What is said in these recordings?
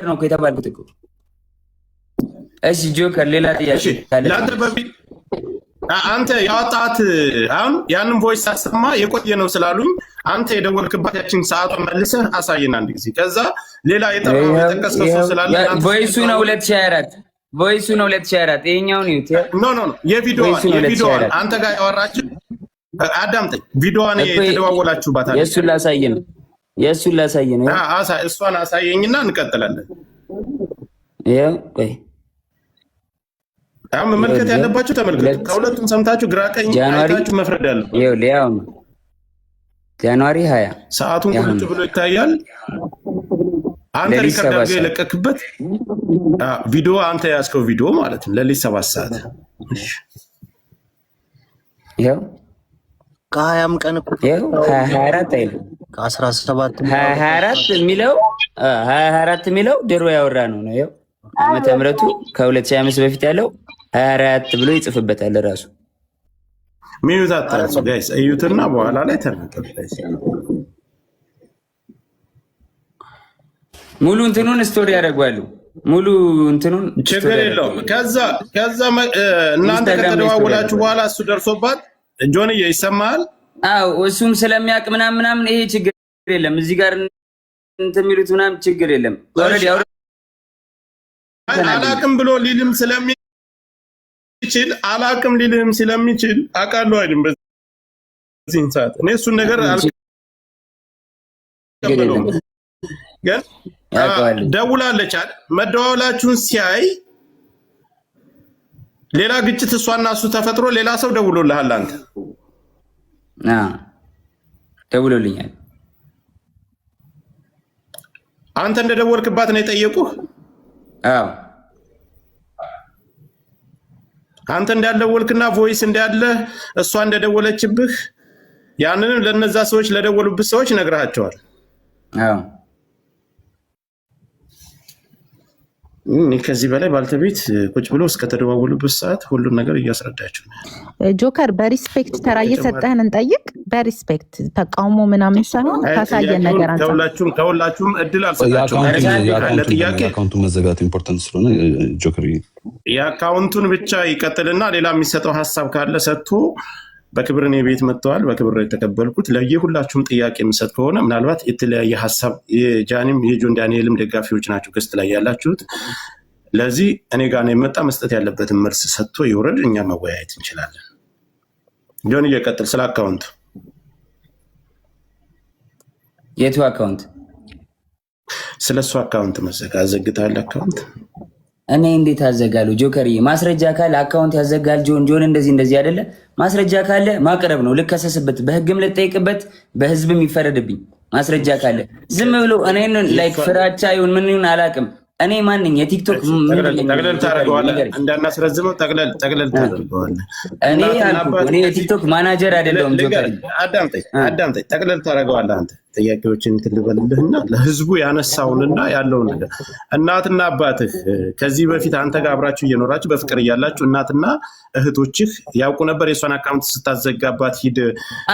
ነው እኮ የተባልኩት እኮ። እሺ ጆከር ሌላ ጥያቄ ካለ አንተ ያወጣት አሁን ያንን ቮይስ ሳሰማ የቆየ ነው ስላሉኝ አንተ የደወልክባት ያችን ሰዓቱን መልሰህ አሳየን አንድ ጊዜ። ከዛ ሌላ የጠቀስከው ሰው ስላለ ቮይሱ ነው 2024 ቮይሱ ነው 2024 ይሄኛው ነው ኖ የቪዲዮዋን አንተ ጋር ያወራችሁ አዳምጠኝ። ቪዲዮዋን የተደዋወላችሁባት አለ የእሱን ላሳይ ነው እሷን አሳየኝና እንቀጥላለን። ይሄው ቆይ አሁን መመልከት ያለባችሁ ተመልከቱ። ከሁለቱም ሰምታችሁ ግራ ቀኝ አይታችሁ መፍረድ አለ። ይሄው ሊያው ጃንዋሪ 20 ሰዓቱን ቁጭ ብሎ ይታያል። አንተ ሪከርድ አድርገህ የለቀክበት ቪዲዮ አንተ ያዝከው ቪዲዮ ማለት ነው። ለሊት 7 ሰዓት ይሄው ከ20 ቀን እኮ ይሄው 24 አይደል ከ17 24 የሚለው 24 የሚለው ድሮ ያወራ ነው ነው። ይሄው ዓመተ ምህረቱ ከ2005 በፊት ያለው 24 ብሎ ይጽፍበታል ራሱ። ሚዩት አታንሱ ጋይስ፣ እዩትና በኋላ ላይ ተናገሩ ጋይስ። ሙሉ እንትኑን ስቶሪ ያደርጋሉ። ሙሉ እንትኑን ችግር የለውም። ከዛ እናንተ ከተደዋወላችሁ በኋላ እሱ ደርሶባት ጆንዬ ይሰማል። አዎ እሱም ስለሚያውቅ ምናምን ይሄ ችግር የለም። እዚህ ጋር እንትን የሚሉት ምናምን ችግር የለም። ኦሬዲ አላቅም ብሎ ሊልም ስለሚችል አውቃለሁ አይደል? በዚህ ሰዓት እኔ እሱን ነገር አልቀበለውም። ግን ደውላለች አይደል? መደዋወላችሁን ሲያይ ሌላ ግጭት እሷና እሱ ተፈጥሮ ሌላ ሰው ደውሎልሃል አንተ? ደውሎልኛል። አንተ እንደደወልክባት ነው የጠየቁህ? አዎ አንተ እንዳልደወልክና ቮይስ እንዳለ እሷ እንደደወለችብህ ያንንም ለነዛ ሰዎች ለደወሉብህ ሰዎች ነግራቸዋል። አዎ ከዚህ በላይ ባልተቤት ቁጭ ብሎ እስከተደዋወሉበት ሰዓት ሁሉን ነገር እያስረዳቸው ነው። ጆከር በሪስፔክት ተራ እየሰጠህን እንጠይቅ። በሪስፔክት ተቃውሞ ምናምን ሳይሆን ካሳየን ነገር አንተ ከሁላችሁም እድል አልሰጣችሁም። የአካውንቱን መዘጋት ኢምፖርታንት ስለሆነ ጆከር የአካውንቱን ብቻ ይቀጥልና ሌላ የሚሰጠው ሀሳብ ካለ ሰጥቶ በክብር እኔ ቤት መጥተዋል። በክብር የተቀበልኩት ለየሁላችሁም ጥያቄ የምሰጥ ከሆነ ምናልባት የተለያየ ሀሳብ የጃኒም የጆን ዳንኤልም ደጋፊዎች ናቸው ገስት ላይ ያላችሁት። ለዚህ እኔ ጋር ነው የመጣ መስጠት ያለበትን መልስ ሰጥቶ ይውረድ፣ እኛ መወያየት እንችላለን። ጆን እየቀጥል ስለ አካውንቱ። የቱ አካውንት? ስለሱ አካውንት አዘግተሃል አካውንት? እኔ እንዴት አዘጋለሁ? ጆከርዬ ማስረጃ ካለ አካውንት ያዘጋል። ጆን እንደዚህ አይደለ? ማስረጃ ካለ ማቅረብ ነው። ልከሰስበት፣ በህግም ልጠይቅበት፣ በህዝብም ይፈረድብኝ። ማስረጃ ካለ ዝም ብሎ እኔን ላይክ ፍራቻ ይሁን ምን ይሁን አላውቅም። እኔ ማንኝ የቲክቶክ ጠቅለል ታደርገዋለህ፣ እንዳናስረዝመው ጠቅለል ታደርገዋለህ። እኔ የቲክቶክ ማናጀር አይደለሁም። አዳምጠኝ፣ ጠቅለል ታደርገዋለህ አንተ። ጥያቄዎችን ትልበልልህና ለህዝቡ ያነሳውንና ያለውን ነገር እናትና አባትህ ከዚህ በፊት አንተ ጋር አብራችሁ እየኖራችሁ በፍቅር እያላችሁ እናትና እህቶችህ ያውቁ ነበር የሷን አካውንት ስታዘጋባት ሂድ?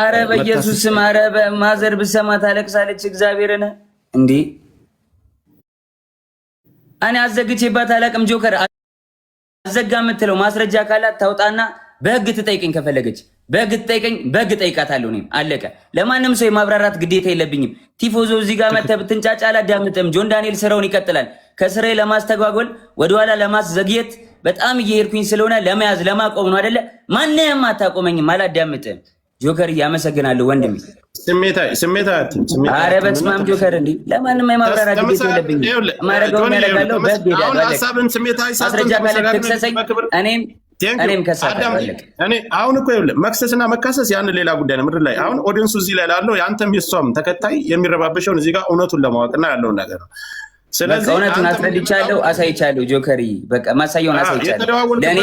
አረ በኢየሱስ ስም፣ አረ በማዘር ብሰማ ታለቅሳለች። እግዚአብሔርን እንዴ እኔ አዘግቼባት አላቅም። ጆከር አዘጋ የምትለው ማስረጃ ካላት ታውጣና በህግ ትጠይቀኝ። ከፈለገች በህግ ትጠይቀኝ፣ በህግ ጠይቃታለሁ። እኔም አለቀ። ለማንም ሰው የማብራራት ግዴታ የለብኝም። ቲፎዞ እዚህ ጋር መተህ ብትንጫጫ አላዳምጥም። ጆን ዳንኤል ስራውን ይቀጥላል። ከስራዬ ለማስተጓጎል ወደኋላ ለማስዘግየት በጣም እየሄድኩኝ ስለሆነ ለመያዝ ለማቆም ነው አይደለ? ማንንም አታቆመኝም፣ አላዳምጥም። ጆከር እያመሰግናለሁ ወንድሜ። ስሜታ አረ በስመ አብ ጆከር፣ እንዴ ለማንም የማብራራት ግዴታ የለብኝም። ማረጋውን ያደርጋለሁ። በህግ ሄዳለሁ። ሀሳብን ስሜታዊ ማስረጃ ካለ ትክሰሰኝ፣ እኔም ከሳለሁ። እኔ አሁን እኮ ይኸውልህ መክሰስና መካሰስ ያን ሌላ ጉዳይ ነው። ምድር ላይ አሁን ኦዲየንሱ እዚህ ላይ ላለው የአንተም የሷም ተከታይ የሚረባበሸውን እዚህ ጋር እውነቱን ለማወቅና ያለውን ነገር ነው። ስለዚህ እውነቱን አስረድቻለሁ፣ አሳይቻለሁ። ጆከሪ በቃ ማሳየውን አሳይቻለሁ። ለእኔ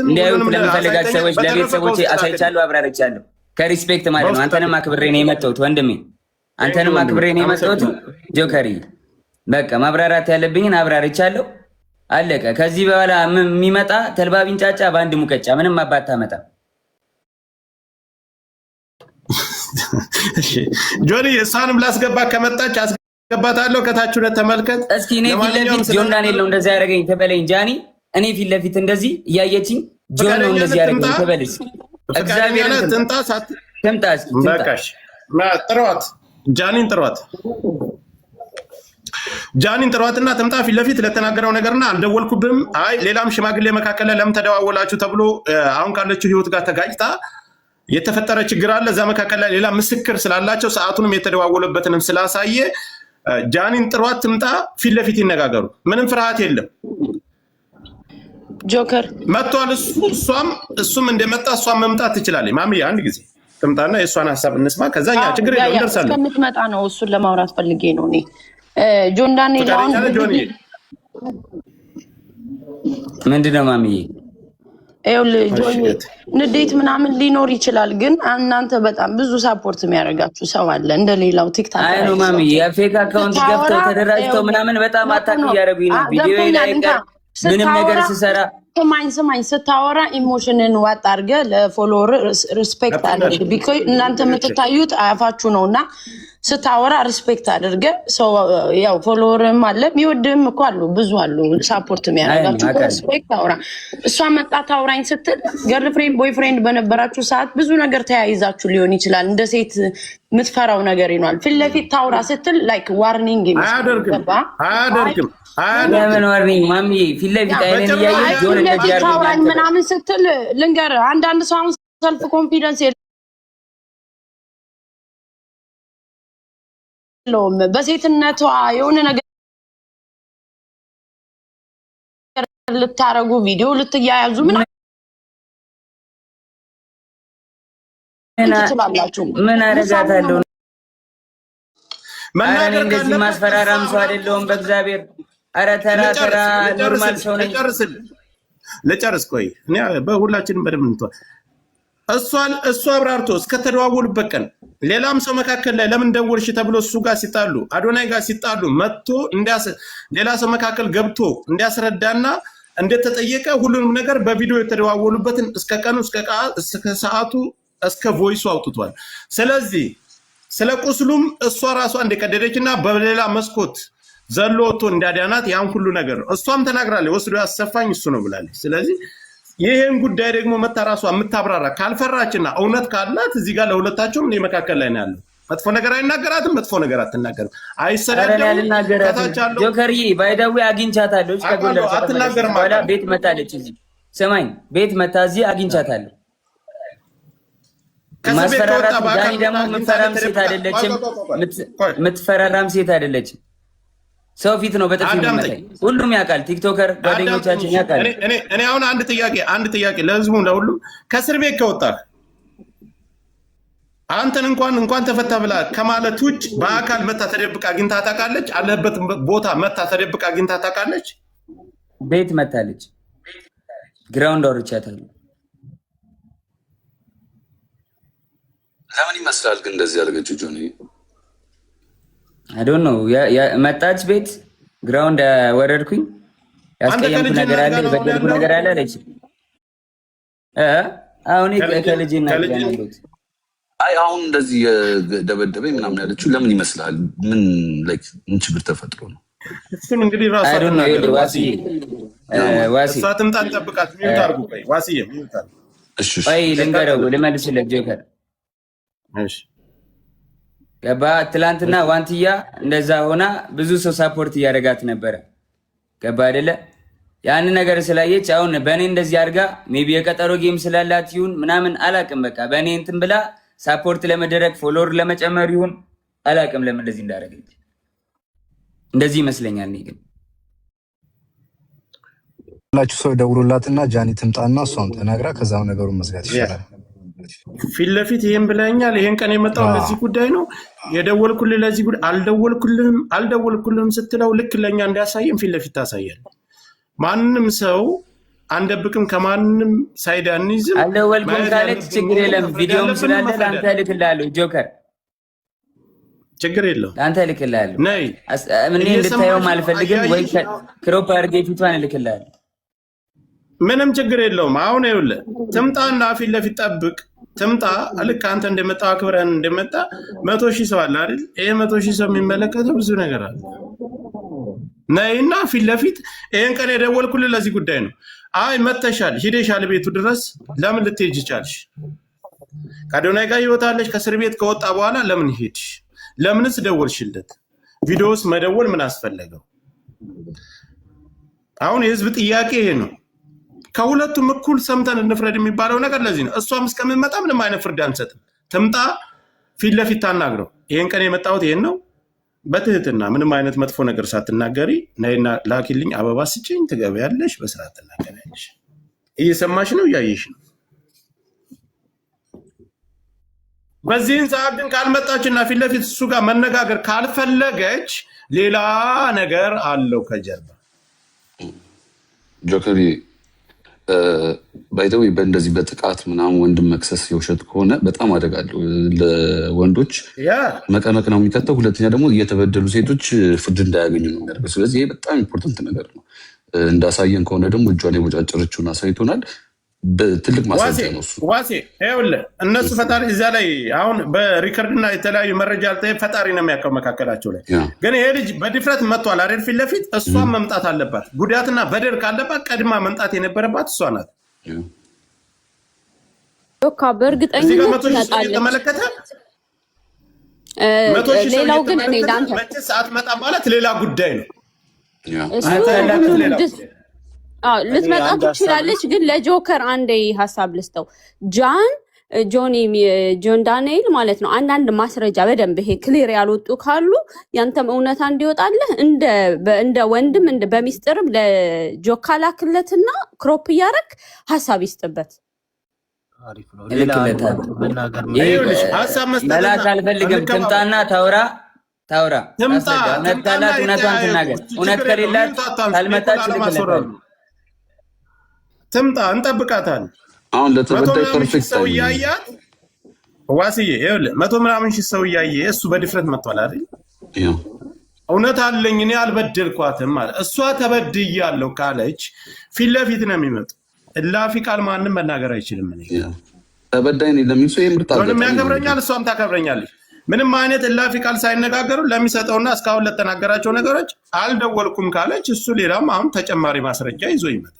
እንዲያዩት ለሚፈልጋቸው ሰዎች ለቤተሰቦቼ አሳይቻለሁ፣ አብራርቻለሁ። ከሪስፔክት ማለት ነው። አንተንም አክብሬ ነው የመጣሁት ወንድሜ፣ አንተንም አክብሬ ነው የመጣሁት ጆከሪ። በቃ ማብራራት ያለብኝን አብራርቻለሁ፣ አለቀ። ከዚህ በኋላ የሚመጣ ተልባ ቢንጫጫ በአንድ ሙቀጫ ምንም አባታ መጣ። እሺ ጆኒ እሷንም ላስገባ ከመጣች ገባታለሁ። ከታች ሁለት ተመልከት እስኪ። እኔ ፊት ለፊት ጆን ዳንኤል ነው እንደዛ ያደረገኝ ተበለኝ ጃኒ። እኔ ፊት ለፊት እንደዚህ እያየችኝ ጆን ነው እንደዚህ ያደረገኝ ተበለኝ። እግዚአብሔር ትምጣ በቃሽ። ጥሯት ጃኒን ጥሯትና ትምጣ ፊት ለፊት ለተናገረው ነገርና አልደወልኩብም። አይ ሌላም ሽማግሌ መካከል ላይ ለምን ተደዋወላችሁ ተብሎ አሁን ካለችው ህይወት ጋር ተጋጭታ የተፈጠረ ችግር አለ። እዛ መካከል ላይ ሌላ ምስክር ስላላቸው ሰዓቱንም የተደዋወለበትንም ስላሳየ ጃኒን ጥሯት ትምጣ፣ ፊት ለፊት ይነጋገሩ። ምንም ፍርሃት የለም። ጆከር መጥቷል። እሱም እንደመጣ እሷም መምጣት ትችላለች። ማሚ አንድ ጊዜ ትምጣና የእሷን ሀሳብ እንስማ። ከዛኛ ችግር የለም እንደርሳለን። እስከምትመጣ ነው እሱን ለማውራት ፈልጌ ነው እኔ ጆን ዳንኤል ምንድነው ማሚዬ? ንዴት ምናምን ሊኖር ይችላል፣ ግን እናንተ በጣም ብዙ ሳፖርት የሚያደርጋችሁ ሰው አለ እንደሌላው ቲክታክ አይ ነው ማሚዬ። የፌክ አካውንት ገብተው ተደራጅተው ምናምን በጣም አታክ እያደረጉኝ ነው። ቪዲዮ ላይ ምንም ነገር ስሰራ ስማኝ ስታወራ ኢሞሽንን ዋጥ አድርገህ ለፎሎወር ሪስፔክት አድርግ። ቢኮዝ እናንተ የምትታዩት አያፋችሁ ነውና ስታወራ ሪስፔክት አድርገህ ሰው ያው ፎሎወርም አለ የሚወድም እኮ አሉ፣ ብዙ አሉ ሳፖርት የሚያደርጋችሁ። ሪስፔክት አውራ። እሷ መጣ ታውራኝ ስትል ገርልፍሬንድ ቦይፍሬንድ በነበራችሁ ሰዓት ብዙ ነገር ተያይዛችሁ ሊሆን ይችላል። እንደ ሴት የምትፈራው ነገር ይኖራል። ፊት ለፊት ታውራ ስትል ላይክ ዋርኒንግ አያደርግም። ለምን ዋርኒንግ ማሚ? ፊት ለፊት አይነን እያየህ ጆን እንደዚህ ያርገኛል ምናምን ስትል ልንገርህ፣ አንዳንድ ሰው አሁን ሰልፍ ኮንፊደንስ የለውም። በሴትነቷ የሆነ ነገር ልታረጉ ቪዲዮ ልትያያዙ ምናምን ትችላላችሁ። ምን አደርጋታለሁ? እኔ እንደዚህ ማስፈራራም ሰው አይደለሁም በእግዚአብሔር። ኧረ ተራ ኖርማል ሰው ነኝ። ልጨርስ። ቆይ እኔ በሁላችንም በደንብ እንቷ እሱ አብራርቶ እስከተደዋወሉበት ቀን ሌላም ሰው መካከል ላይ ለምን ደወልሽ ተብሎ እሱ ጋር ሲጣሉ አዶናይ ጋር ሲጣሉ መጥቶ ሌላ ሰው መካከል ገብቶ እንዲያስረዳና እንደተጠየቀ ሁሉንም ነገር በቪዲዮ የተደዋወሉበትን እስከ ቀኑ እስከ ሰዓቱ እስከ ቮይሱ አውጥቷል። ስለዚህ ስለ ቁስሉም እሷ ራሷ እንደቀደደችና በሌላ መስኮት ዘሎ ወጥቶ እንዳዳናት ያን ሁሉ ነገር እሷም ተናግራለች። ወስዶ ያሰፋኝ እሱ ነው ብላለች። ስለዚህ ይሄን ጉዳይ ደግሞ መታ ራሷ የምታብራራ ካልፈራችና እውነት ካላት እዚህ ጋር ለሁለታቸውም እኔ መካከል ላይ ነው ያለው። መጥፎ ነገር አይናገራትም፣ መጥፎ ነገር አትናገርም፣ አይሰዳደም። ታቻለው ጆከርዬ ባይዳዊ አግኝቻታለሁ። ከጎንደር አትናገርም። ባላ ቤት መታለች። እዚህ ሰማኝ ቤት መታ እዚህ አግኝቻታለሁ። ማስፈራራት ዳኒ ደግሞ የምትፈራም ሴት አይደለችም፣ የምትፈራራም ሴት አይደለችም። ሰው ፊት ነው በጥፊ የሚመታኝ። ሁሉም ያውቃል፣ ቲክቶከር ጓደኞቻችን ያውቃል። እኔ አሁን አንድ ጥያቄ ለህዝቡ ለሁሉም፣ ከእስር ቤት ከወጣህ አንተን እንኳን ተፈታ ብላ ከማለት ውጭ በአካል መታ ተደብቃ አግኝታ ታውቃለች? አለበት ቦታ መታ ተደብቃ አግኝታ ታውቃለች? ቤት መታለች፣ ግራውንድ አውርቻታለሁ። ለምን ይመስላል ግን እንደዚህ ያደረገችው ጆኒ? አይ ዶንት ኖ መጣች ቤት ግራውንድ ወረድኩኝ። ያስቀየምኩ ነገር አለ፣ የበደልኩ ነገር አለ አለች። አሁን ከልጅ እናገናኙት። አይ አሁን እንደዚህ የደበደበኝ ምናምን ያለችው ለምን ይመስላል? ምን ችግር ተፈጥሮ ነው? እሱን እንግዲህ ራሱ አይ ዶንት ኖ ዋሲ እሷ ትምጣ እንጠብቃት። ሚውት አድርጉ። ቆይ ዋሲዬ ሚውት አድርጉ። እሺ ቆይ ልንገረው፣ ልመልስለት ጆከር። እሺ ገባ። ትላንትና ዋንትያ እንደዛ ሆና ብዙ ሰው ሳፖርት እያደረጋት ነበረ። ገባ አይደለ? ያን ነገር ስላየች አሁን በእኔ እንደዚህ አድርጋ ሜቢ የቀጠሮ ጌም ስላላት ይሁን ምናምን አላቅም። በቃ በእኔ እንትን ብላ ሳፖርት ለመደረግ ፎሎወር ለመጨመር ይሁን አላቅም ለምን እንደዚህ እንዳደረገች። እንደዚህ ይመስለኛል። እኔ ግን ሁላችሁ ሰው ደውሉላትና ጃኒ ትምጣና እሷም ተናግራ ከዛው ነገሩን መዝጋት ይችላል። ፊት ለፊት ይሄን ብለኛል። ይሄን ቀን የመጣው ለዚህ ጉዳይ ነው የደወልኩልህ። ለዚህ ጉዳይ አልደወልኩልህም ስትለው ልክ ለኛ እንዲያሳየን ፊት ለፊት ታሳያል። ማንንም ሰው አንደብቅም፣ ከማንንም ሳይድ አንይዝም። አልደወልኩም ካለች ችግር የለም። ቪዲዮም ስላለ ለአንተ እልክልሃለሁ ጆከር፣ ችግር የለውም። ለአንተ እልክልሃለሁ። ነይ እኔ እንድታየውም አልፈልግም። ወይ ክሮፕ አድርጌ ፊቷን እልክልሃለሁ። ምንም ችግር የለውም። አሁን ይኸውልህ ትምጣና ፊት ለፊት ጠብቅ። ትምጣ። ልክ አንተ እንደመጣ አክብረን እንደመጣ 100,000 ሰው አለ አይደል? ይሄ 100,000 ሰው የሚመለከተው ብዙ ነገር አለ። ነይና ፊት ለፊት ይሄን ቀን የደወልኩልህ ለዚህ ጉዳይ ነው። አይ መተሻል ሂደሻል ቤቱ ድረስ ለምን ልትሄጂ ቻልሽ? ከአዶናይ ጋር ይወጣለሽ። ከእስር ቤት ከወጣ በኋላ ለምን ሄድሽ? ለምንስ ደወልሽለት? ቪዲዮስ መደወል ምን አስፈለገው? አሁን የህዝብ ጥያቄ ይሄ ነው። ከሁለቱም እኩል ሰምተን እንፍረድ የሚባለው ነገር ለዚህ ነው። እሷም እስከምትመጣ ምንም አይነት ፍርድ አንሰጥም። ትምጣ፣ ፊት ለፊት ታናግረው። ይሄን ቀን የመጣሁት ይሄን ነው፣ በትህትና ምንም አይነት መጥፎ ነገር ሳትናገሪ ነይና ላኪልኝ፣ አበባ ስጭኝ፣ ትገቢያለሽ፣ በስርዓት ትናገሪያለሽ። እየሰማሽ ነው፣ እያየሽ ነው። በዚህን ሰዓት ግን ካልመጣችና ፊት ለፊት እሱ ጋር መነጋገር ካልፈለገች ሌላ ነገር አለው ከጀርባ። ጆከሪ ባይተው በእንደዚህ በጥቃት ምናምን ወንድም መክሰስ የውሸት ከሆነ በጣም አደጋ አለው። ለወንዶች መቀመቅ ነው የሚከተው። ሁለተኛ ደግሞ እየተበደሉ ሴቶች ፍርድ እንዳያገኙ ነው የሚያደርገው። ስለዚህ ይሄ በጣም ኢምፖርታንት ነገር ነው። እንዳሳየን ከሆነ ደግሞ እጇ ላይ ወጫጭረችውን አሳይቶናል። በትልቅ ማስረጃ ነው እሱ። ዋሴ ይኸውልህ እነሱ ፈጣሪ እዚያ ላይ አሁን በሪከርድና የተለያዩ መረጃ ፈጣሪ ነው የሚያውቀው መካከላቸው ላይ። ግን ይሄ ልጅ በድፍረት መጥቷል አይደል? ፊት ለፊት እሷን መምጣት አለባት። ጉዳትና በደል ካለባት ቀድማ መምጣት የነበረባት እሷ ናት። በእርግጠኝነት ተመለከተ። ሌላው ግን እኔ ላንተ ሰዓት መጣ ማለት ሌላ ጉዳይ ነው። ልትመጣ ትችላለች። ግን ለጆከር አንዴ ሀሳብ ልስጠው። ጆን ዳንኤል ማለት ነው። አንዳንድ ማስረጃ በደንብ ይሄ ክሊር ያልወጡ ካሉ ያንተም እውነታ እንዲወጣልህ እንደ ወንድም በሚስጥርም ለጆካ ላክለትና ክሮፕ እያደረግ ሀሳብ ይስጥበት። መላክ አልፈልግም። ትምጣና ታውራ እውነት ካላት እውነቷን ትናገር። እውነት ከሌላት ካልመጣች ልክለታል። ትምጣ፣ እንጠብቃታለን። አሁን ለተበዳይ ፐርፌክት ሰው እያያት ዋስዬ ይኸውልህ 100 ምናምን ሺህ ሰው እያየ እሱ በድፍረት መጥቷል አይደል? እውነት አለኝ እኔ አልበደልኳትም ማለት እሷ ተበድያለሁ ካለች ፊት ለፊት ነው የሚመጡ። እላፊ ቃል ማንም መናገር አይችልም። እኔ ተበዳይ ነኝ ለሚል ሰው የምርጣ ምንም ያከብረኛል፣ እሷም ታከብረኛለች። ምንም አይነት እላፊ ቃል ሳይነጋገሩ ለሚሰጠውና እስካሁን ለተናገራቸው ነገሮች አልደወልኩም ካለች እሱ ሌላም አሁን ተጨማሪ ማስረጃ ይዞ ይመጣል።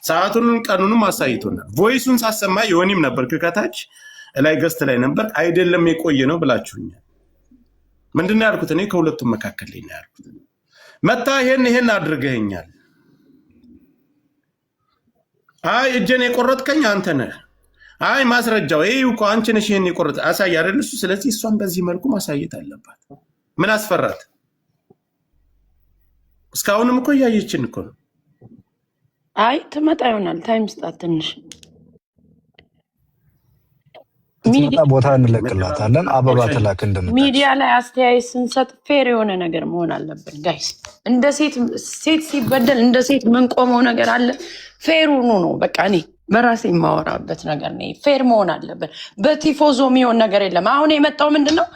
ሰዓቱን ቀኑንም አሳይቶናል። ቮይሱን ሳሰማ የሆኒም ነበር ከታች ላይ ገስት ላይ ነበር። አይደለም የቆየ ነው ብላችሁኛል። ምንድነው ያልኩት? እኔ ከሁለቱም መካከል ላይ ነው ያልኩት። መታ ይሄን አድርገኛል። አይ እጄን የቆረጥከኝ አንተ ነህ። አይ ማስረጃው ይሄ እኮ አንቺ ነሽ ይሄን የቆረጥ አሳይ አይደል እሱ። ስለዚህ እሷን በዚህ መልኩ ማሳየት አለባት። ምን አስፈራት? እስካሁንም እኮ እያየችን እኮ ነው። ትመጣ ይሆናል። ታይም ስጣት ትንሽ። ትመጣ ቦታ እንለቅላታለን። አበባ ትላክ እንደምታች። ሚዲያ ላይ አስተያየት ስንሰጥ ፌር የሆነ ነገር መሆን አለበት ጋይስ። እንደ ሴት ሲበደል እንደ ሴት የምንቆመው ነገር አለ። ፌር ሆኖ ነው በቃ። እኔ በራሴ የማወራበት ነገር ነው። ፌር መሆን አለበት። በቲፎዞ የሚሆን ነገር የለም። አሁን የመጣው ምንድን ነው?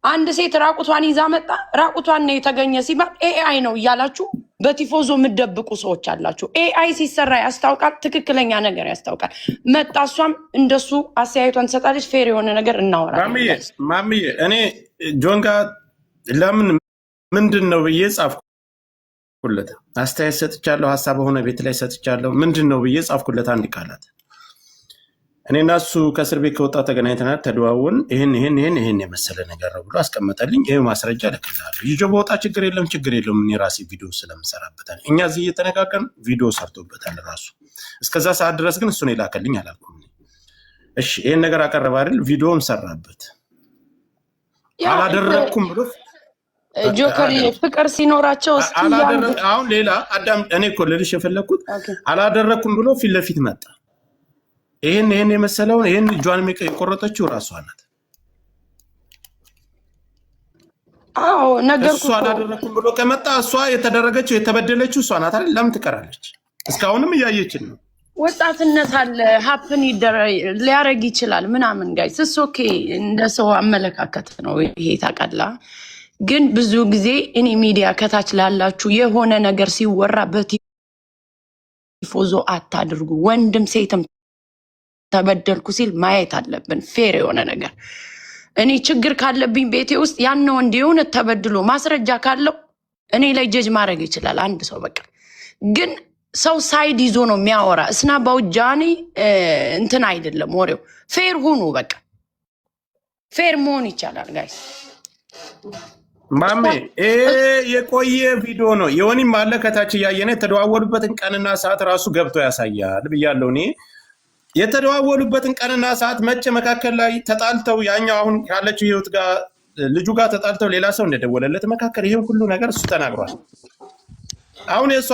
አንድ ሴት ራቁቷን ይዛ መጣ። ራቁቷን ነው የተገኘ ሲባል ኤአይ ነው እያላችሁ በቲፎዞ የምትደብቁ ሰዎች አላችሁ። ኤአይ ሲሰራ ያስታውቃል፣ ትክክለኛ ነገር ያስታውቃል። መጣ፣ እሷም እንደሱ አስተያየቷን ትሰጣለች። ፌር የሆነ ነገር እናወራለን። ማምዬ እኔ ጆን ጋር ለምን ምንድን ነው ብዬ ጻፍኩለት። አስተያየት ሰጥቻለሁ፣ ሀሳብ በሆነ ቤት ላይ ሰጥቻለሁ። ምንድን ነው ብዬ ጻፍኩለት አንድ ቃላት። እኔ እና እሱ ከእስር ቤት ከወጣ ተገናኝተናል፣ ተደዋወን። ይህን የመሰለ ነገር ነው ብሎ አስቀመጠልኝ። ይህ ማስረጃ እልክልሃለሁ። ይዞ በወጣ ችግር የለውም። እኔ ራሴ ቪዲዮ ስለምሰራበታል። እኛ እዚህ እየተነጋገርን ቪዲዮ ሰርቶበታል ራሱ። እስከዛ ሰዓት ድረስ ግን እሱን የላከልኝ አላልኩም። እሺ ይህን ነገር አቀረበ አይደል? ቪዲዮም ሰራበት። አላደረግኩም ብሎ ጆከር ፍቅር ሲኖራቸው አሁን ሌላ አዳም። እኔ እኮ ልልሽ የፈለግኩት አላደረግኩም ብሎ ፊት ለፊት መጣ። ይህን የመሰለውን ይህን እጇን የቆረጠችው ራሷ ናት። እሱ አላደረኩም ብሎ ከመጣ እሷ የተደረገችው የተበደለችው እሷ ናት አይደል? ለምን ትቀራለች? እስካሁንም እያየችን ነው። ወጣትነት አለ፣ ሀፕን ሊያረግ ይችላል ምናምን። ጋይስ እስ ኦኬ፣ እንደ ሰው አመለካከት ነው ይሄ ታውቃለህ። ግን ብዙ ጊዜ እኔ ሚዲያ ከታች ላላችሁ የሆነ ነገር ሲወራ በቲፎዞ አታድርጉ። ወንድም ሴትም ተበደልኩ ሲል ማየት አለብን። ፌር የሆነ ነገር እኔ ችግር ካለብኝ ቤቴ ውስጥ ያን ወንድ የሆነ ተበድሎ ማስረጃ ካለው እኔ ላይ ጀጅ ማድረግ ይችላል አንድ ሰው። በቃ ግን ሰው ሳይድ ይዞ ነው የሚያወራ። እስና ባውጃኒ እንትን አይደለም ወሬው። ፌር ሁኑ። በቃ ፌር መሆን ይቻላል ጋይስ። ማሜ የቆየ ቪዲዮ ነው። የሆኒም አለ ከታች እያየነ የተደዋወሉበትን ቀንና ሰዓት ራሱ ገብቶ ያሳያል ብያለሁ እኔ። የተደዋወሉበትን ቀንና ሰዓት መቼ መካከል ላይ ተጣልተው ያኛው አሁን ካለችው ህይወት ጋር ልጁ ጋር ተጣልተው ሌላ ሰው እንደደወለለት መካከል ይሄን ሁሉ ነገር እሱ ተናግሯል። አሁን የሷ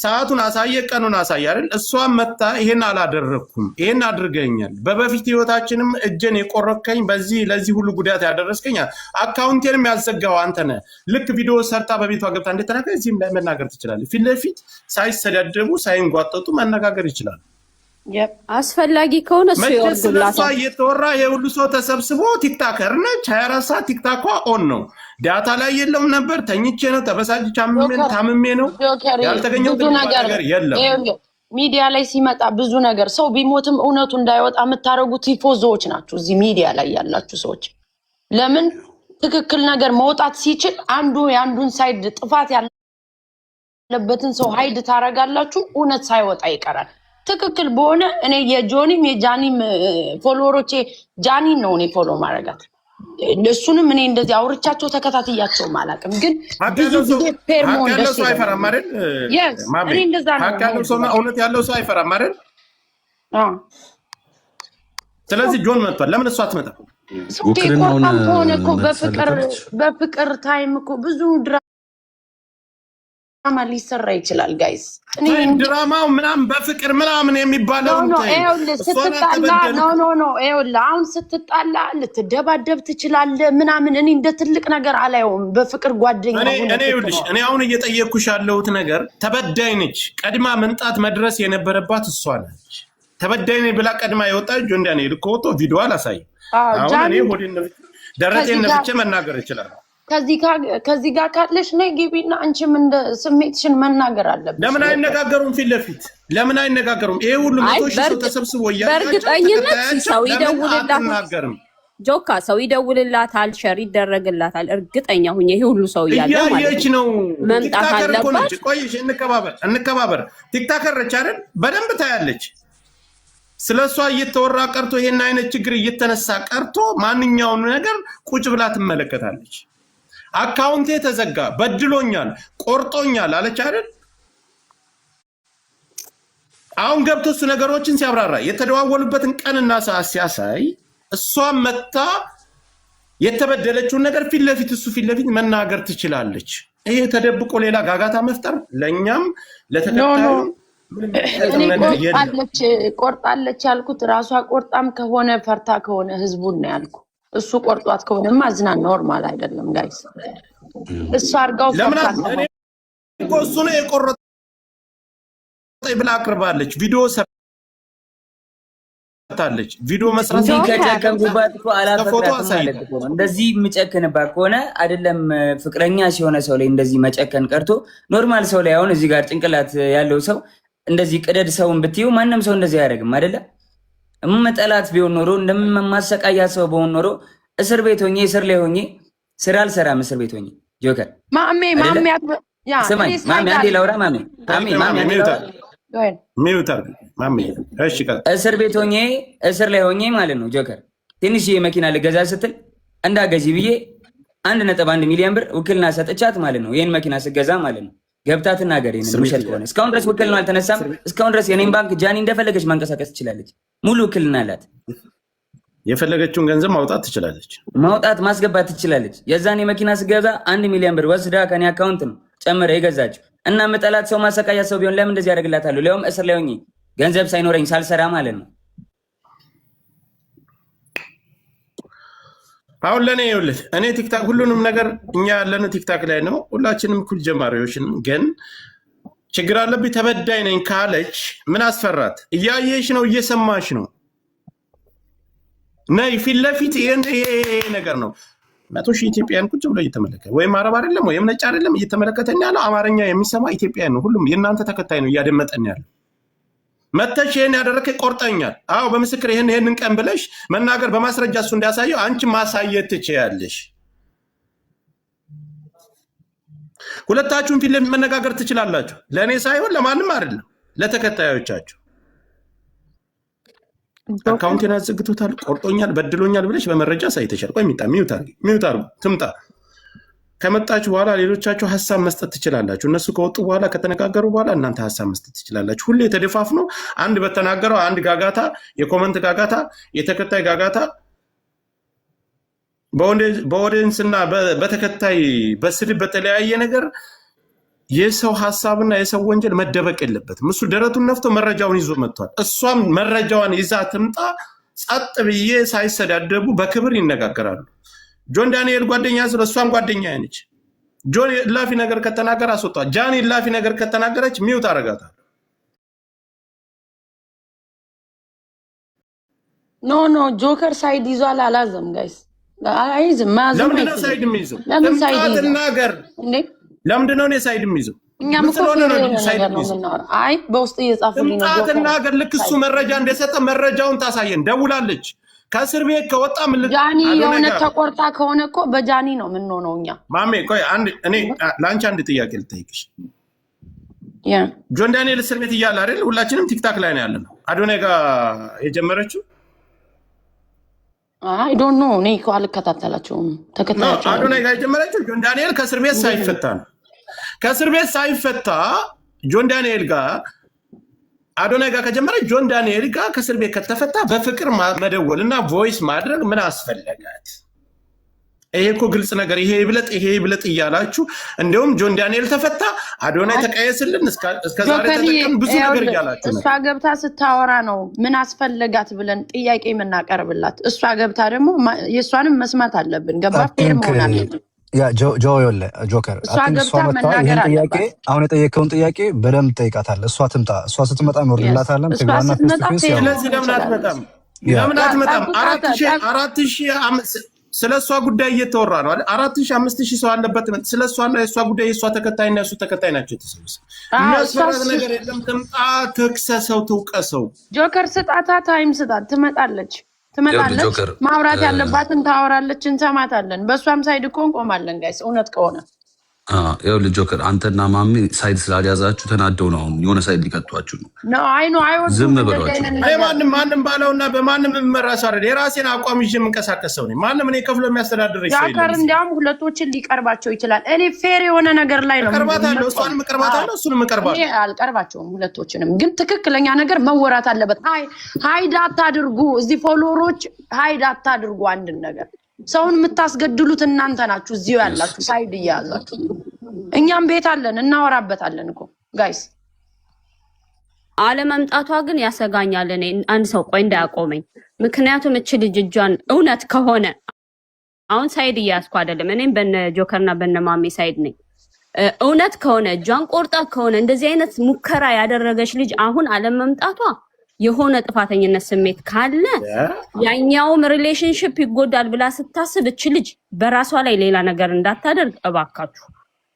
ሰዓቱን አሳየ፣ ቀኑን አሳየ አይደል? እሷን መታ ይሄን አላደረኩም፣ ይሄን አድርገኛል፣ በበፊት ህይወታችንም እጄን የቆረከኝ በዚህ ለዚህ ሁሉ ጉዳት ያደረስከኝ፣ አካውንቴንም ያዘጋው አንተ ነህ። ልክ ቪዲዮ ሰርታ በቤቷ ገብታ እንደተናገረ እዚህም ላይ መናገር ትችላለህ። ፊት ለፊት ሳይሰዳደቡ ሳይንጓጠጡ መነጋገር ይችላል። አስፈላጊ ከሆነ እሱ ይወርዱላታል። እየተወራ የሁሉ ሰው ተሰብስቦ ቲክታከር ነች 24 ሰዓት ቲክታኳ ኦን ነው። ዳታ ላይ የለውም ነበር። ተኝቼ ነው ተበሳጭቼ ታምሜ ነው ያልተገኘው ነገር የለም። ሚዲያ ላይ ሲመጣ ብዙ ነገር ሰው ቢሞትም እውነቱ እንዳይወጣ የምታደርጉት ቲፎዞዎች ናቸው። እዚህ ሚዲያ ላይ ያላችሁ ሰዎች ለምን ትክክል ነገር መውጣት ሲችል አንዱ የአንዱን ሳይድ ጥፋት ያለበትን ሰው ሀይድ ታደርጋላችሁ፣ እውነት ሳይወጣ ይቀራል። ትክክል በሆነ እኔ የጆኒም የጃኒም ፎሎወሮቼ ጃኒን ነው እኔ ፎሎ ማድረጋት። እሱንም እኔ እንደዚህ አውርቻቸው ተከታትያቸው አላውቅም። ግን ብዙ ጊዜ ፔርሞን ደስ አይፈራም አይደል? እኔ እንደዛ ነው። እውነት ያለው ሰው አይፈራም አይደል? ስለዚህ ጆን መጥቷል። ለምን እሱ አትመጣም? ውክልናውን ሆነ እኮ በፍቅር ታይም እኮ ብዙ ድራማ ሊሰራ ይችላል ጋይስ። ድራማው ምናምን በፍቅር ምናምን የሚባለው አሁን ስትጣላ ልትደባደብ ትችላለህ ምናምን። እኔ እንደ ትልቅ ነገር አላየውም። በፍቅር ጓደኛ እኔ አሁን እየጠየቅኩሽ ያለሁት ነገር ተበዳይ ነች። ቀድማ መንጣት መድረስ የነበረባት እሷ ነች። ተበዳይ ነች ብላ ቀድማ የወጣች ጆንዳኔ ልኮ ወጥቶ ቪዲዮ አላሳይ። አሁን እኔ ደረቴን ነፍቼ መናገር እችላለሁ። ከዚህ ጋር ካለሽ ነይ ግቢና አንቺም እንደ ስሜትሽን መናገር አለብሽ። ለምን አይነጋገሩም? ፊት ለፊት ለምን አይነጋገሩም? ይሄ ሁሉ መቶ ሺህ ሰው ተሰብስቦ በእርግጠኝነት ሰው ይደውልላታል። ጆካ ሰው ይደውልላታል፣ ሸር ይደረግላታል። እርግጠኛ ሁኜ ይሄ ሁሉ ሰው እያለ ማለት ነው መምጣት አለባት። ቆይሽ እንከባበር። ቲክታከር ነች አይደል? በደንብ ታያለች። ስለሷ እየተወራ ቀርቶ ይሄን አይነት ችግር እየተነሳ ቀርቶ ማንኛውን ነገር ቁጭ ብላ ትመለከታለች። አካውንቴ ተዘጋ፣ በድሎኛል፣ ቆርጦኛል አለች አይደል? አሁን ገብቶ እሱ ነገሮችን ሲያብራራ የተደዋወሉበትን ቀንና ሰዓት ሲያሳይ እሷን መታ የተበደለችውን ነገር ፊት ለፊት እሱ ፊት ለፊት መናገር ትችላለች። ይሄ ተደብቆ ሌላ ጋጋታ መፍጠር ለእኛም ለተከታዩ ቆርጣለች ያልኩት ራሷ ቆርጣም ከሆነ ፈርታ ከሆነ ህዝቡን ነው ያልኩ። እሱ ቆርጧት ከሆነማ አዝናን ኖርማል አይደለም ጋይስ። እሱ አርጋው እሱ ነው የቆረጠ ብላ አቅርባለች። ቪዲዮ ሰርታለች። ቪዲዮ መስራት ከጨከንኩባት እኮ አላፈቅራትም ማለት እኮ ነው። እንደዚህ የምጨክንባት ከሆነ አይደለም ፍቅረኛ ሲሆነ ሰው ላይ እንደዚህ መጨከን ቀርቶ ኖርማል ሰው ላይ አሁን እዚህ ጋር ጭንቅላት ያለው ሰው እንደዚህ ቅደድ ሰውን ብትዩ ማንም ሰው እንደዚህ አያደርግም አይደለ? እምጠላት ቢሆን ኖሮ እንደማሰቃያት ሰው በሆን ኖሮ እስር ቤት ሆኜ እስር ላይ ሆኜ ስራ አልሰራም። እስር ቤት ሆኜ ጆከር ማሜ ስማኝ፣ ማሜ አንዴ ላውራ። ማሜ እስር ቤት ሆኜ እስር ላይ ሆኜ ማለት ነው ጆከር ትንሽ መኪና ልገዛ ስትል እንዳገዢ ብዬ 1.1 ሚሊዮን ብር ውክልና ሰጥቻት ማለት ነው። ይህን መኪና ስገዛ ማለት ነው ገብታ ትናገር። ይሄን ውሸት ከሆነ እስካሁን ድረስ ውክልናው አልተነሳም። እስካሁን ድረስ የኔን ባንክ ጃኒ እንደፈለገች ማንቀሳቀስ ትችላለች። ሙሉ ውክልና አላት። የፈለገችውን ገንዘብ ማውጣት ትችላለች። ማውጣት ማስገባት ትችላለች። የዛኔ መኪና ስገዛ 1 ሚሊዮን ብር ወስዳ ከኔ አካውንት ነው ጨምረ የገዛችው። እና መጠላት ሰው ማሰቃያት ሰው ቢሆን ለምን እንደዚህ ያደርግላታለሁ? ሊያውም እስር ላይ ሆኜ ገንዘብ ሳይኖረኝ ሳልሰራ ማለት ነው። አሁን ለኔ ይኸውልህ እኔ ቲክታክ ሁሉንም ነገር እኛ ያለነው ቲክታክ ላይ ነው። ሁላችንም እኩል ጀማሪዎች ነን። ግን ችግር አለብኝ ተበዳይ ነኝ ካለች ምን አስፈራት? እያየሽ ነው፣ እየሰማሽ ነው። ነይ ፊት ለፊት ይሄ ነገር ነው። 100 ሺህ ኢትዮጵያን ቁጭ ብሎ እየተመለከተ ወይም አረብ አይደለም ወይም ነጭ አይደለም እየተመለከተኝ ያለው አማርኛ የሚሰማ ኢትዮጵያን ነው። ሁሉም የእናንተ ተከታይ ነው እያደመጠን ያለው። መተሽ ይሄን ያደረከ ቆርጠኛል። አዎ በምስክር ይሄንን ቀን ብለሽ መናገር በማስረጃ እሱ እንዲያሳየው አንቺ ማሳየት ትችያለሽ። ሁለታችሁም ፊት ለፊት መነጋገር ትችላላችሁ። ለእኔ ሳይሆን ለማንም አይደለም፣ ለተከታዮቻችሁ። አካውንቴን አዘግቶታል፣ ቆርጦኛል፣ በድሎኛል ብለሽ በመረጃ ሳይተሻል። ቆይ ሚውት አድርጉ ትምጣ። ከመጣችሁ በኋላ ሌሎቻችሁ ሀሳብ መስጠት ትችላላችሁ። እነሱ ከወጡ በኋላ ከተነጋገሩ በኋላ እናንተ ሀሳብ መስጠት ትችላላችሁ። ሁሌ የተደፋፍኖ አንድ በተናገረው አንድ ጋጋታ፣ የኮመንት ጋጋታ፣ የተከታይ ጋጋታ በኦዲየንስ እና በተከታይ በስድብ በተለያየ ነገር የሰው ሀሳብና የሰው ወንጀል መደበቅ የለበትም። እሱ ደረቱን ነፍቶ መረጃውን ይዞ መጥቷል። እሷም መረጃዋን ይዛ ትምጣ። ጸጥ ብዬ ሳይሰዳደቡ በክብር ይነጋገራሉ። ጆን ዳንኤል ጓደኛ ስለ እሷም ጓደኛ ነች። ጆን እላፊ ነገር ከተናገረ አስወጣ። ጃኒ እላፊ ነገር ከተናገረች ሚውት አረጋታል። ኖ ጆከር ሳይድ ይዟል አላዘም ጋይስ አይዝም ማዘም ለምን ነው ሳይድ የሚይዘው? ለምንድን ነው ሳይድ የሚይዘው? እኛም እኮ አይ በውስጥ እየጻፉልኝ ነው። ተናገር። ልክ እሱ መረጃ እንደሰጠ መረጃውን ታሳየን። ደውላለች ከእስር ቤት ከወጣ ምን ጃኒ የሆነ ተቆርጣ ከሆነ እኮ በጃኒ ነው ምን ነው እኛ ማሜ። ቆይ እኔ ለአንቺ አንድ ጥያቄ ልጠይቅሽ። ጆን ዳንኤል እስር ቤት እያለ አይደል ሁላችንም ቲክታክ ላይ ነው ያለነው አዶናይ ጋር የጀመረችው? አይ ዶንት ኖ እኔ እኮ አልከታተላቸውም። ተከታተላቸው አዶናይ ጋር የጀመረችው ጆን ዳንኤል ከእስር ቤት ሳይፈታ ነው። ከእስር ቤት ሳይፈታ ጆን ዳንኤል ጋር አዶናይ ጋር ከጀመረ ጆን ዳንኤል ጋር ከእስር ቤት ከተፈታ በፍቅር መደወል እና ቮይስ ማድረግ ምን አስፈለጋት? ይሄ እኮ ግልጽ ነገር። ይሄ ይብለጥ እያላችሁ እንደውም ጆን ዳንኤል ተፈታ አዶናይ ተቀየስልን እስከዛሬ ተጠቀም ብዙ ነገር እያላችሁ ነው። እሷ ገብታ ስታወራ ነው ምን አስፈለጋት ብለን ጥያቄ የምናቀርብላት። እሷ ገብታ ደግሞ የእሷንም መስማት አለብን። ገባ ፌር መሆን አለብን። ጆከር አሁን የጠየቀውን ጥያቄ በደንብ ጠይቃታለህ። እሷ ትምጣ። እሷ ስትመጣ እንወርድላታለን። ስለዚህ ለምን አትመጣም? ለምን አትመጣም? 4,000 ስለ እሷ ጉዳይ እየተወራ ነው አይደል? 4,000 5,000 ሰው አለበት። ስለ እሷና የእሷ ጉዳይ የእሷ ተከታይና የእሱ ተከታይ ናቸው የተሰበሰቡ። የሚያስፈራት ነገር የለም። ትምጣ፣ ትክሰሰው፣ ትውቀሰው። ጆከር ስጣታ፣ ታይም ስጣት። ትመጣለች። ማውራት ያለባትን ታወራለች። እንሰማታለን። በእሷም ሳይድ እኮ እንቆማለን ጋይስ። እውነት ከሆነ ይኸውልህ ጆከር አንተና ማሚ ሳይድ ስላልያዛችሁ ተናደው ነው። አሁን የሆነ ሳይድ ሊቀጧችሁ ነው። ዝም በሏቸው። ማንም ባለውና በማንም የምመራ ሰው አይደል። የራሴን አቋም ይዤ የምንቀሳቀስ ሰው ነኝ። ማንም እኔ ከፍሎ የሚያስተዳድር ጆከር እንዲያውም ሁለቶችን ሊቀርባቸው ይችላል። እኔ ፌር የሆነ ነገር ላይ ነው እቀርባታለሁ። እሷንም እቀርባታለሁ፣ እሱንም እቀርባለሁ። እኔ አልቀርባቸውም ሁለቶችንም፣ ግን ትክክለኛ ነገር መወራት አለበት። ሀይድ አታድርጉ። እዚህ ፎሎወሮች ሀይድ አታድርጉ። አንድን ነገር ሰውን የምታስገድሉት እናንተ ናችሁ። እዚሁ ያላችሁ ሳይድ እያያዛችሁ። እኛም ቤት አለን እናወራበታለን እኮ ጋይስ። አለመምጣቷ ግን ያሰጋኛል። እኔ አንድ ሰው ቆይ እንዳያቆመኝ። ምክንያቱም እች ልጅ እጇን እውነት ከሆነ አሁን ሳይድ እያያዝኩ አይደለም። እኔም በነ ጆከርና በነ ማሜ ሳይድ ነኝ። እውነት ከሆነ እጇን ቆርጣ ከሆነ እንደዚህ አይነት ሙከራ ያደረገች ልጅ አሁን አለመምጣቷ የሆነ ጥፋተኝነት ስሜት ካለ ያኛውም ሪሌሽንሽፕ ይጎዳል ብላ ስታስብ እች ልጅ በራሷ ላይ ሌላ ነገር እንዳታደርግ እባካችሁ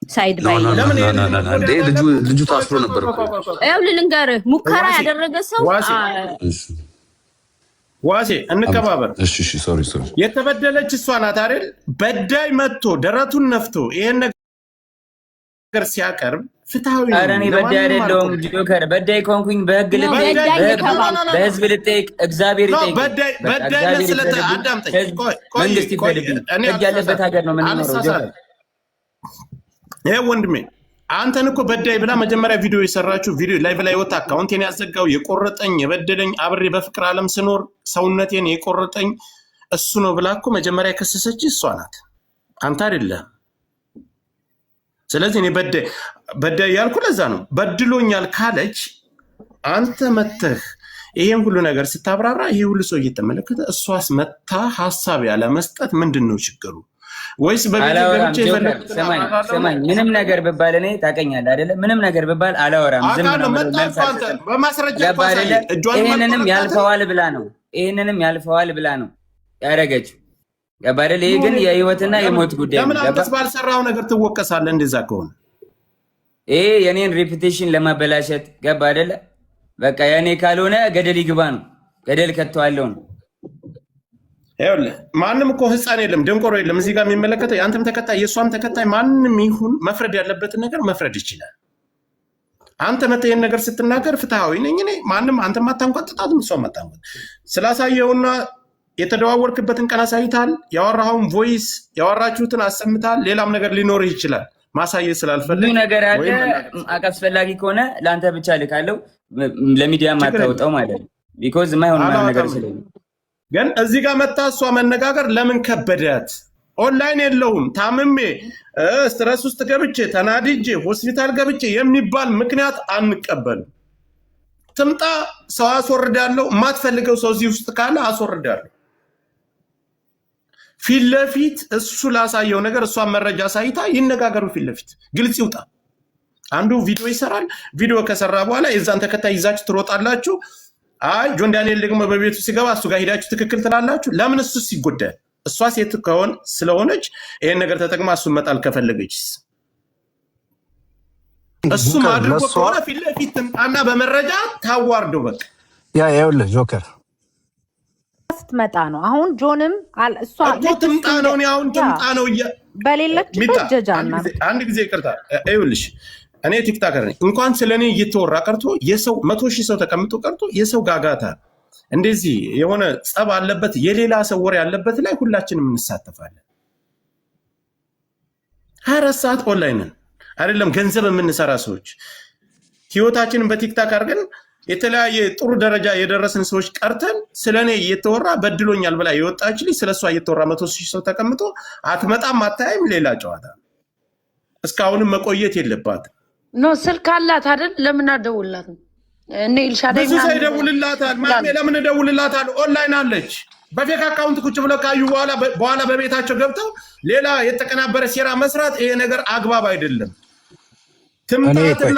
ሳይድ ባይ ልጁ ታስሮ ነበር እኮ። ያው ልንገርህ ሙከራ ያደረገ ሰው ዋሴ እንከባበር። እሺ ሶሪ የተበደለች እሷ ናት አይደል? በዳይ መጥቶ ደረቱን ነፍቶ ይሄን ነገር ሲያቀርብ ፍትሃዊ ነው። ኧረ እኔ በዳይ አይደለሁም ጆከር። በዳይ ኮንኩኝ በህግ ልጠይቅ፣ በህዝብ ልጠይቅ፣ እግዚአብሔር ይጠይቅ። በዳይ ለስለተ አዳምጠኝ። መንግስት ይፈልግኝ። ህግ ያለበት ሀገር ነው የምንኖረው ጆከር። ይሄ ወንድሜ አንተን እኮ በዳይ ብላ መጀመሪያ ቪዲዮ የሰራችው ቪዲዮ ላይቭ ላይ ወጣ። አካውንቴን ያዘጋው የቆረጠኝ የበደለኝ አብሬ በፍቅር ዓለም ስኖር ሰውነቴን የቆረጠኝ እሱ ነው ብላ እኮ መጀመሪያ የከሰሰች እሷ ናት፣ አንተ አይደለም። ስለዚህ እኔ በዳይ ያልኩ ለዛ ነው። በድሎኛል ካለች አንተ መተህ ይሄን ሁሉ ነገር ስታብራራ ይሄ ሁሉ ሰው እየተመለከተ እሷስ መታ ሀሳብ ያለ መስጠት ምንድን ነው ችግሩ? ወይስ ሰማኝ ምንም ነገር ብባል እኔ ታውቀኛለህ አይደለ? ምንም ነገር ብባል አላወራም። ዝም ነው በማስረጃ ይሄንንም ያልፈዋል ብላ ነው ያደረገችው። ገባ አይደል? ይሄ ግን የህይወትና የሞት ጉዳይ ነው። ለምን አንተስ ባልሰራው ነገር ትወቀሳለህ? እንደዛ ከሆነ ይሄ የኔን ሬፑቴሽን ለማበላሸት ገባ አይደለ? በቃ የኔ ካልሆነ ገደል ይግባ ነው። ገደል ከተዋለው ነው። ይኸውልህ ማንም እኮ ህፃን የለም ደንቆሮ የለም እዚህ ጋር የሚመለከተው የአንተም ተከታይ የእሷም ተከታይ ማንም ይሁን መፍረድ ያለበትን ነገር መፍረድ ይችላል። አንተ መተህ ይሄን ነገር ስትናገር ፍትሃዊ ነኝ እኔ ማንም አንተ ማታንቆጥጣትም እሷም ማታንቆጥ ስላሳየውና የተደዋወርክበትን ቀን አሳይታል። ያወራኸውን ቮይስ ያወራችሁትን አሰምታል። ሌላም ነገር ሊኖርህ ይችላል ማሳየት ስላልፈለግ ነገር አለ። አስፈላጊ ከሆነ ለአንተ ብቻ ልካለው ለሚዲያ ማታወጣው ማለት ነው። ቢኮዝ ማይሆን ነገር ስለሆነ ግን እዚህ ጋር መታ እሷ መነጋገር ለምን ከበዳት? ኦንላይን የለውም ታምሜ ስትረስ ውስጥ ገብቼ ተናድጄ ሆስፒታል ገብቼ የሚባል ምክንያት አንቀበልም። ትምጣ፣ ሰው አስወርዳለሁ። የማትፈልገው ሰው እዚህ ውስጥ ካለ አስወርዳለሁ። ፊት ለፊት እሱ ላሳየው ነገር እሷ መረጃ ሳይታ ይነጋገሩ። ፊት ለፊት ግልጽ ይውጣ። አንዱ ቪዲዮ ይሰራል። ቪዲዮ ከሰራ በኋላ የዛን ተከታይ ይዛችሁ ትሮጣላችሁ። አይ ጆን ዳንኤል ደግሞ በቤቱ ሲገባ እሱ ጋር ሄዳችሁ ትክክል ትላላችሁ። ለምን እሱ ሲጎዳል? እሷ ሴት ከሆነ ስለሆነች ይሄን ነገር ተጠቅማ እሱን መጣል ከፈለገችስ እሱ ማድረግ ከሆነ ፊት ለፊት ትምጣና በመረጃ ታዋርደው። በቃ ይኸውልህ ጆከር ስትመጣ ነው። አሁን ጆንም እሷ ትምጣ ነው አሁን ትምጣ ነው በሌለችበት ጀጃና አንድ ጊዜ ይቅርታ ይኸውልሽ እኔ ቲክታከር ነኝ። እንኳን ስለኔ እየተወራ ቀርቶ የሰው 100,000 ሰው ተቀምጦ ቀርቶ የሰው ጋጋታ እንደዚህ የሆነ ጸብ አለበት የሌላ ሰው ወሬ ያለበት ላይ ሁላችንም እንሳተፋለን። 24 ሰዓት ኦንላይን አይደለም ገንዘብ የምንሰራ ሰዎች ህይወታችንን በቲክታክ አድርገን የተለያየ ጥሩ ደረጃ የደረስን ሰዎች ቀርተን ስለኔ እየተወራ በድሎኛል ብላ የወጣች ልጅ ስለሷ እየተወራ 100,000 ሰው ተቀምጦ አትመጣም አታይም። ሌላ ጨዋታ እስካሁንም መቆየት የለባትም። ኖ ስልክ አላት አይደል? ለምን አደውልላትም? እኔ ኢልሻዳይ ብዙ ሰው ይደውልላታል። ማሜ ለምን እደውልላታል? ኦንላይን አለች። በፌክ አካውንት ቁጭ ብለው ካዩ በኋላ በቤታቸው ገብተው ሌላ የተቀናበረ ሴራ መስራት ይሄ ነገር አግባብ አይደለም። ትምጣትና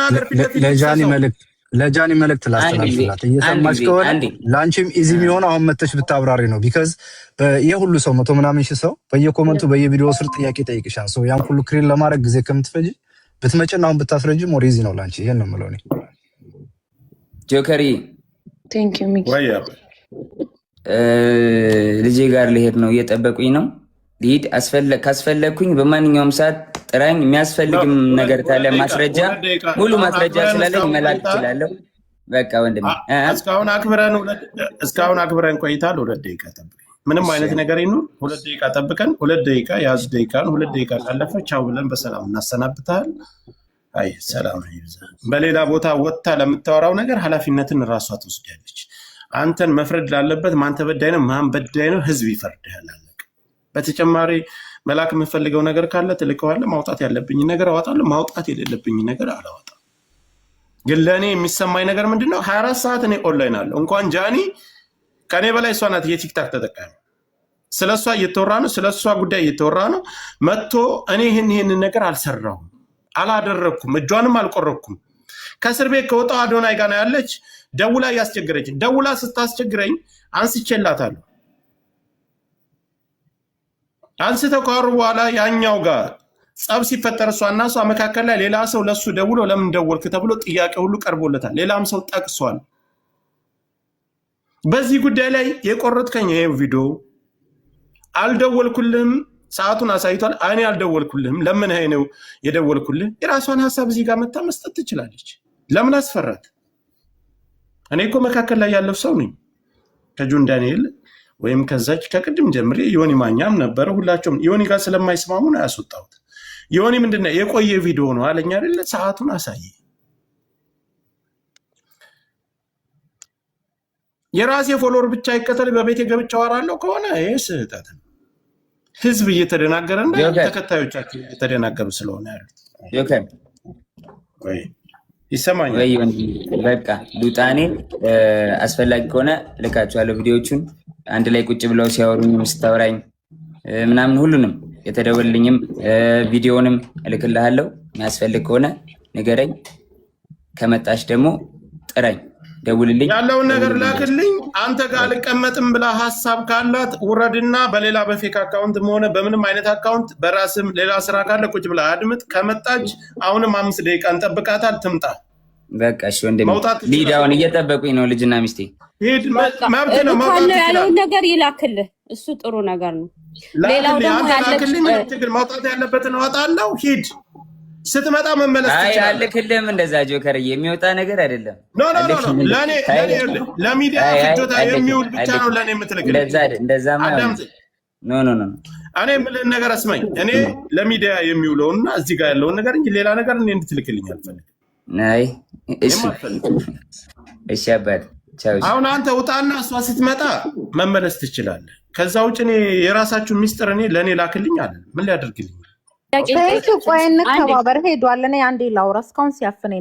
ለጃኒ መልእክት ላስተላልፍላት እየሰማች ከሆነ ለአንቺም ኢዚ የሚሆነው አሁን መተሽ ብታብራሪ ነው። ቢካዝ የሁሉ ሰው 100 ምናምን ሺህ ሰው በየኮመንቱ በየቪዲዮ ስር ጥያቄ ጠይቅሻል። ሰው ያን ሁሉ ክሪን ለማድረግ ጊዜ ከምትፈጅ ብትመጭና አሁን ብታስረጅ ሞር ኢዚ ነው ላንቺ። ይሄን ነው የምለው እኔ። ጆከሪ ቴንክ ዩ ሚኪ ልጄ ጋር ልሄድ ነው፣ እየጠበቁኝ ነው። ልሂድ። ካስፈለግኩኝ በማንኛውም ሰዓት ጥራኝ። የሚያስፈልግም ነገር ካለ ማስረጃ ሙሉ ማስረጃ ስላለኝ መላክ እችላለሁ። በቃ ወንድሜ እስካሁን አክብረን ቆይታል። 2 ደቂቃ ጠብቀን ምንም አይነት ነገር ይኑር 2 ደቂቃ ጠብቀን 2 ደቂቃ ያዝ ደቂቃ ነው። 2 ደቂቃ ካለፈ ቻው ብለን በሰላም እናሰናብታል። አይ ሰላም ይብዛ። በሌላ ቦታ ወጥታ ለምታወራው ነገር ኃላፊነትን ራሷ ትወስዳለች። አንተን መፍረድ ላለበት ማን ተበዳይ ነው ማን በዳይ ነው ህዝብ ይፈርዳል። በተጨማሪ መላክ የምፈልገው ነገር ካለ ትልከዋለህ። ማውጣት ያለብኝ ነገር አወጣለሁ፣ ማውጣት የሌለብኝ ነገር አላወጣም። ግን ለእኔ የሚሰማኝ ነገር ምንድነው 24 ሰዓት እኔ ኦንላይን አለው። እንኳን ጃኒ ከኔ በላይ እሷ ናት የቲክታክ ተጠቃሚ። ስለሷ እየተወራ ነው፣ ስለሷ ጉዳይ እየተወራ ነው። መጥቶ እኔ ይህን ነገር አልሰራሁም አላደረኩም እጇንም አልቆረኩም። ከእስር ቤት ከወጣው አዶናይ ጋር ያለች ደውላ ያስቸግረች። ደውላ ስታስቸግረኝ አንስቼላታለሁ። አንስተው ካወሩ በኋላ ያኛው ጋር ጸብ ሲፈጠር እሷና እሷ መካከል ላይ ሌላ ሰው ለሱ ደውሎ ለምን ደወልክ ተብሎ ጥያቄ ሁሉ ቀርቦለታል። ሌላም ሰው ጠቅሷል። በዚህ ጉዳይ ላይ የቆረጥከኝ ይሄ ቪዲዮ አልደወልኩልህም፣ ሰዓቱን አሳይቷል። እኔ አልደወልኩልህም፣ ለምን ይሄ ነው የደወልኩልህ? የራሷን ሀሳብ እዚህ ጋር መታ መስጠት ትችላለች። ለምን አስፈራት? እኔ እኮ መካከል ላይ ያለው ሰው ነኝ። ከጆን ዳንኤል ወይም ከዛች ከቅድም ጀምሬ ዮኒ ማኛም ነበረ። ሁላቸውም ዮኒ ጋር ስለማይስማሙ ነው ያስወጣሁት። ዮኒ ምንድነው የቆየ ቪዲዮ ነው አለኝ አይደለ? ሰዓቱን አሳየ። የራሴ ፎሎወር ብቻ ይከተል በቤቴ ገብቼ አወራለሁ ከሆነ ይሄ ስህተት ነው። ህዝብ እየተደናገረና ተከታዮቻቸው እየተደናገሩ ስለሆነ ያሉት ይሰማኛል ወይ? በቃ ሉጣኔ አስፈላጊ ከሆነ ልካቸዋለሁ ቪዲዮቹን አንድ ላይ ቁጭ ብለው ሲያወሩኝም ስታወራኝ ምናምን ሁሉንም የተደወልልኝም ቪዲዮንም እልክልሃለሁ። የሚያስፈልግ ከሆነ ንገረኝ። ከመጣሽ ደግሞ ጥራኝ፣ ደውልልኝ፣ ያለውን ነገር ላክልኝ። አንተ ጋር አልቀመጥም ብላ ሀሳብ ካላት ውረድና በሌላ በፌክ አካውንት ሆነ በምንም አይነት አካውንት በራስም ሌላ ስራ ካለ ቁጭ ብላ አድምጥ። ከመጣች አሁንም 5 ደቂቃ እንጠብቃታል። ትምጣ። በቃ እሺ ወንድሜ ሊዳውን እየጠበቁኝ ነው ልጅና ሚስቴ። ሂድ መብት ነው መውጣት ያለውን ነገር ይላክልህ። እሱ ጥሩ ነገር ነው። ሌላው ደግሞ መውጣት ያለበትን እወጣለሁ። ሂድ ስትመጣ መመለስ ትችላለህ። አልክልህም እንደዛ ጆከርዬ፣ የሚወጣ ነገር አይደለም። ኖ ለሚዲያ ፍጆታ የሚውል ብቻ ነው ለእኔ የምትልክልኝ። እንደዛ ኖ እኔ የምልህን ነገር አስማኝ። እኔ ለሚዲያ የሚውለውና እዚህ ጋር ያለውን ነገር እንጂ ሌላ ነገር እኔ እንድትልክልኝ አልፈልግም። አይ እሺ አባት ቻው። አሁን አንተ ውጣና እሷ ስትመጣ መመለስ ትችላለህ። ከዛ ውጭ እኔ የራሳችሁ ሚስጥር እኔ ለእኔ ላክልኝ አለ። ምን ሊያደርግልኝ? ቆይ እንከባበር ሄዷል። እኔ አንዴ ላውራ እስካሁን ሲያፍነኝ